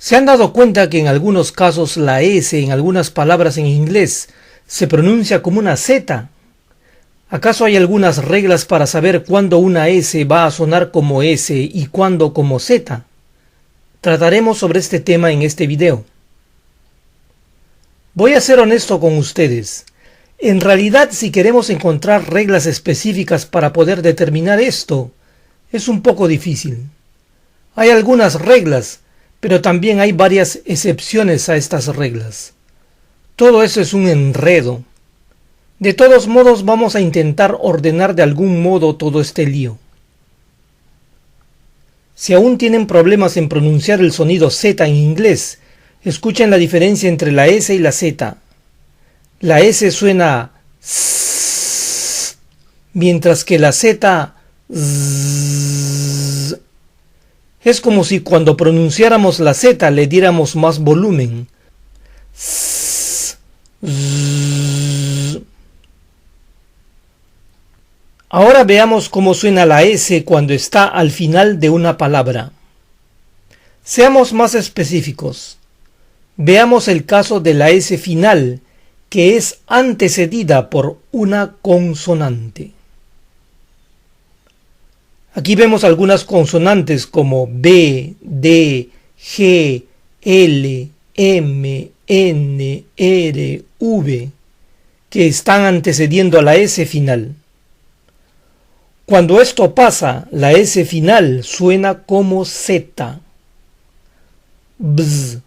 ¿Se han dado cuenta que en algunos casos la S en algunas palabras en inglés se pronuncia como una Z? ¿Acaso hay algunas reglas para saber cuándo una S va a sonar como S y cuándo como Z? Trataremos sobre este tema en este video. Voy a ser honesto con ustedes. En realidad, si queremos encontrar reglas específicas para poder determinar esto, es un poco difícil. Hay algunas reglas, pero también hay varias excepciones a estas reglas. Todo eso es un enredo. De todos modos, vamos a intentar ordenar de algún modo todo este lío. Si aún tienen problemas en pronunciar el sonido Z en inglés, escuchen la diferencia entre la S y la Z. La S suena S, mientras que la Z Z. Es como si cuando pronunciáramos la Z le diéramos más volumen. S, Z. Ahora veamos cómo suena la S cuando está al final de una palabra. Seamos más específicos. Veamos el caso de la S final, que es antecedida por una consonante. Aquí vemos algunas consonantes como B, D, G, L, M, N, R, V, que están antecediendo a la S final. Cuando esto pasa, la S final suena como Z. Bz,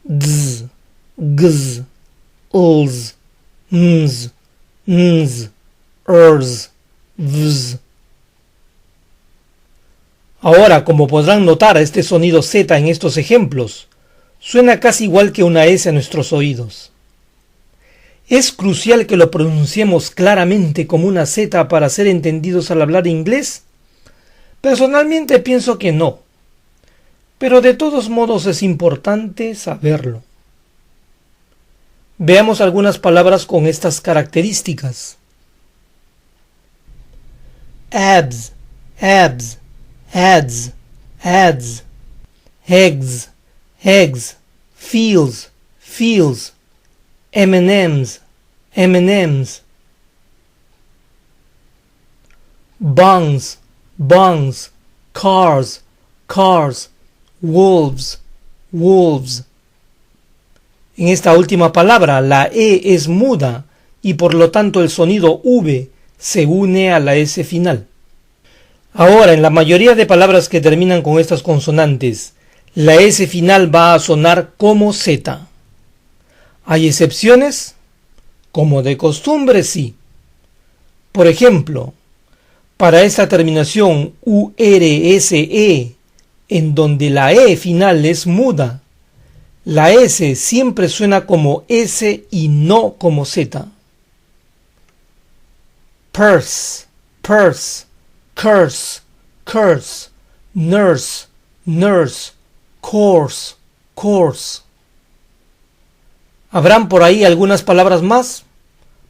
dz, gz, lz, nz, nz, rz, vz. Ahora, como podrán notar, este sonido Z en estos ejemplos suena casi igual que una S a nuestros oídos. ¿Es crucial que lo pronunciemos claramente como una Z para ser entendidos al hablar inglés? Personalmente pienso que no, pero de todos modos es importante saberlo. Veamos algunas palabras con estas características. Abs, abs, ads, ads, eggs, eggs, feels, feels, M&Ms, M&Ms, buns, buns, cars, cars, wolves, wolves. En esta última palabra, la E es muda y por lo tanto el sonido V se une a la S final. Ahora, en la mayoría de palabras que terminan con estas consonantes, la S final va a sonar como Z. ¿Hay excepciones? Como de costumbre, sí. Por ejemplo, para esta terminación URSE, en donde la E final es muda, la S siempre suena como S y no como Z. Purse, purse, curse, curse, nurse, nurse, course, course. ¿Habrán por ahí algunas palabras más?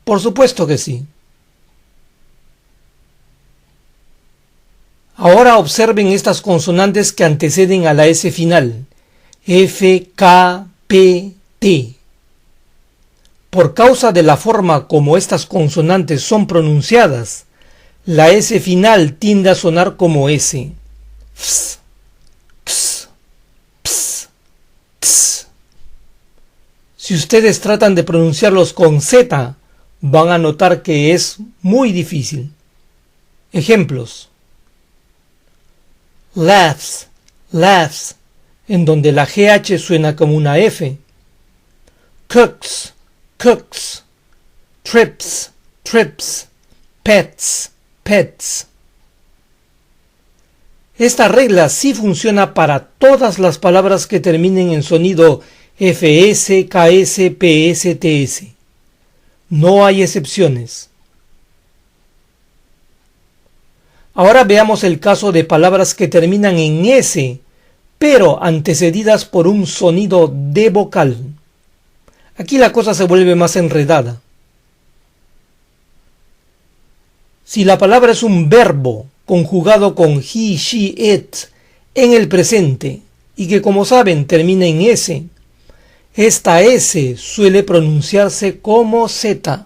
Por supuesto que sí. Ahora observen estas consonantes que anteceden a la S final. F, K, P, T. Por causa de la forma como estas consonantes son pronunciadas, la S final tiende a sonar como S. Ps, ps, ps, ps. Si ustedes tratan de pronunciarlos con Z, van a notar que es muy difícil. Ejemplos. Laughs, laughs, en donde la GH suena como una F. Cooks, cooks. Trips, trips. Pets, pets. Esta regla sí funciona para todas las palabras que terminen en sonido FS, KS, PS, TS. No hay excepciones. Ahora veamos el caso de palabras que terminan en S, pero antecedidas por un sonido de vocal. Aquí la cosa se vuelve más enredada. Si la palabra es un verbo conjugado con he, she, it en el presente, y que, como saben, termina en S. Esta S suele pronunciarse como Z.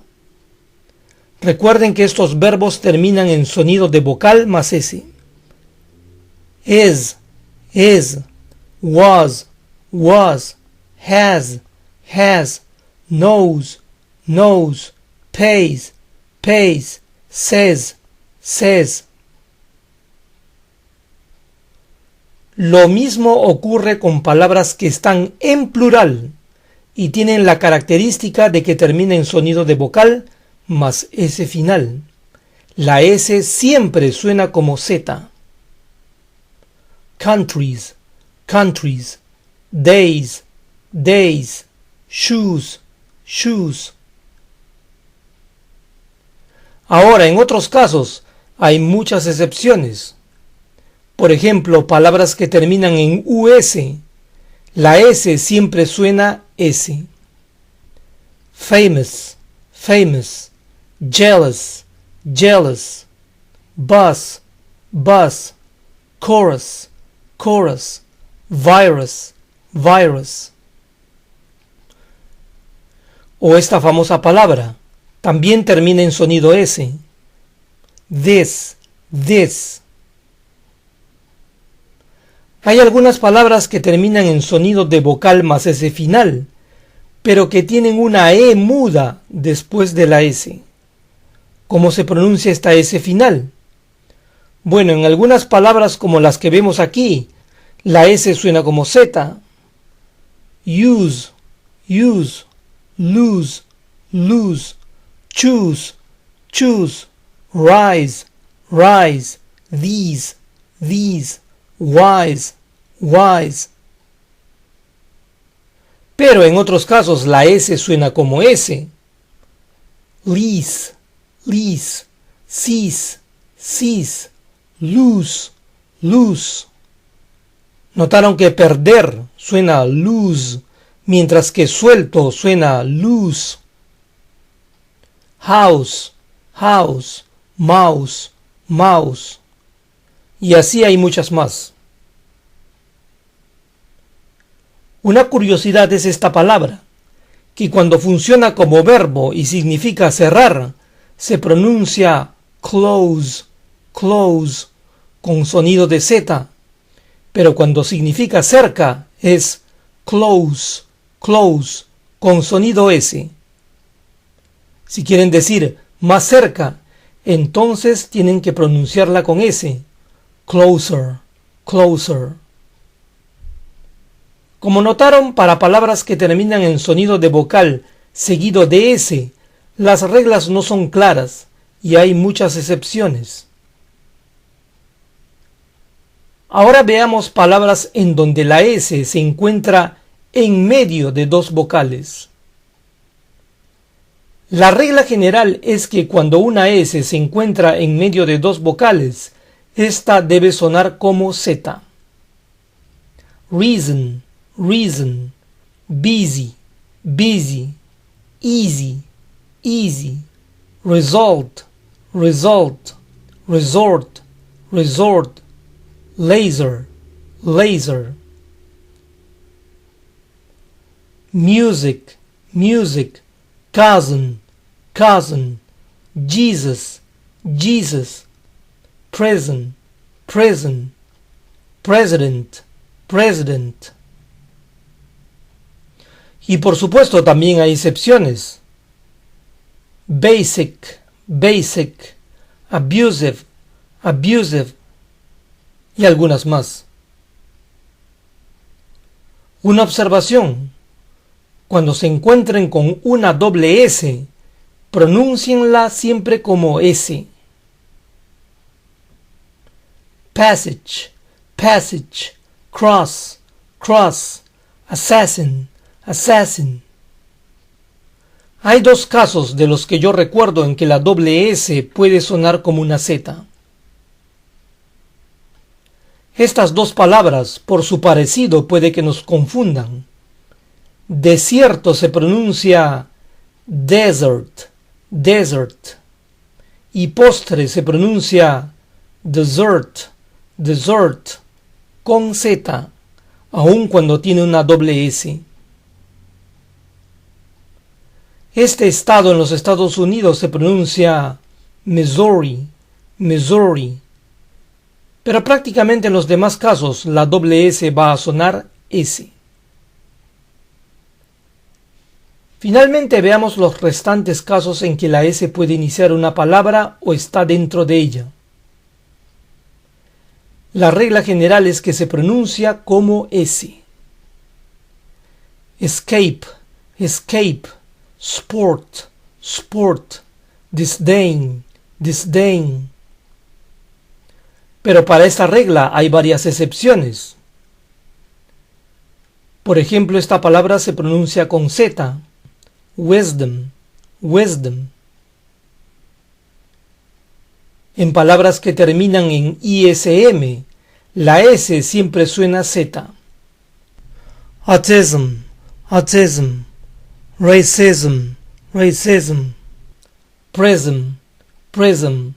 Recuerden que estos verbos terminan en sonido de vocal más S. Is, was, has, knows, pays, says. Lo mismo ocurre con palabras que están en plural y tienen la característica de que termina en sonido de vocal más S final. La S siempre suena como Z. Countries, days, shoes. Ahora, en otros casos, hay muchas excepciones. Por ejemplo, palabras que terminan en US, la S siempre suena S. Famous, jealous, bus, chorus, virus. O esta famosa palabra también termina en sonido S. This. Hay algunas palabras que terminan en sonido de vocal más S final, pero que tienen una E muda después de la S. ¿Cómo se pronuncia esta S final? Bueno, en algunas palabras como las que vemos aquí, la S suena como Z. Use, lose, choose, rise, these, wise. Pero en otros casos la S suena como S. Lease, cease, lose. Notaron que perder suena lose, mientras que suelto suena loose. House, mouse. Y así hay muchas más. Una curiosidad es esta palabra, que cuando funciona como verbo y significa cerrar, se pronuncia close, con sonido de Z, pero cuando significa cerca es close, con sonido S. Si quieren decir más cerca, entonces tienen que pronunciarla con S, closer. Como notaron, para palabras que terminan en sonido de vocal seguido de S, las reglas no son claras y hay muchas excepciones. Ahora veamos palabras en donde la S se encuentra en medio de dos vocales. La regla general es que cuando una S se encuentra en medio de dos vocales, esta debe sonar como Z. Reason, busy, easy, result, resort, laser, music, cousin, Jesus, present, president. Y por supuesto también hay excepciones. Basic, abusive, y algunas más. Una observación: cuando se encuentren con una doble S, pronúncienla siempre como S. Passage, cross, assassin. Hay dos casos de los que yo recuerdo en que la doble S puede sonar como una Z. Estas dos palabras, por su parecido, puede que nos confundan. Desierto se pronuncia desert, y postre se pronuncia dessert, con Z, aun cuando tiene una doble S. Este estado en los Estados Unidos se pronuncia Missouri, Missouri, pero prácticamente en los demás casos la doble S va a sonar S. Finalmente veamos los restantes casos en que la S puede iniciar una palabra o está dentro de ella. La regla general es que se pronuncia como S. Escape, escape, sport, sport, disdain, disdain. Pero para esta regla hay varias excepciones. Por ejemplo, esta palabra se pronuncia con Z. Wisdom, wisdom. En palabras que terminan en ISM, la S siempre suena Z. Autism, autism. Racism, racism. Prism, prism.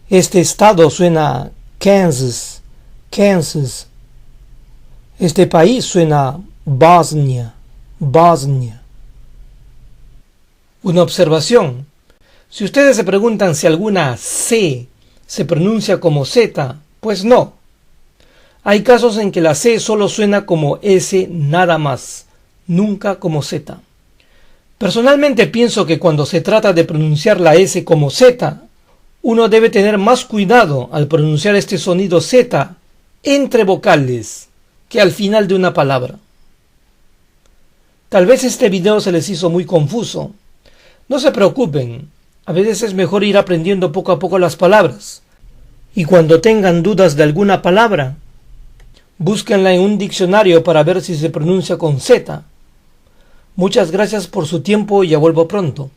Este estado suena Kansas, Kansas. Este país suena Bosnia, Bosnia. Una observación. Si ustedes se preguntan si alguna C se pronuncia como Z, pues no. Hay casos en que la C solo suena como S nada más, nunca como Z. Personalmente pienso que cuando se trata de pronunciar la S como Z, uno debe tener más cuidado al pronunciar este sonido Z entre vocales que al final de una palabra. Tal vez este video se les hizo muy confuso. No se preocupen, a veces es mejor ir aprendiendo poco a poco las palabras. Y cuando tengan dudas de alguna palabra, búsquenla en un diccionario para ver si se pronuncia con Z. Muchas gracias por su tiempo y ya vuelvo pronto.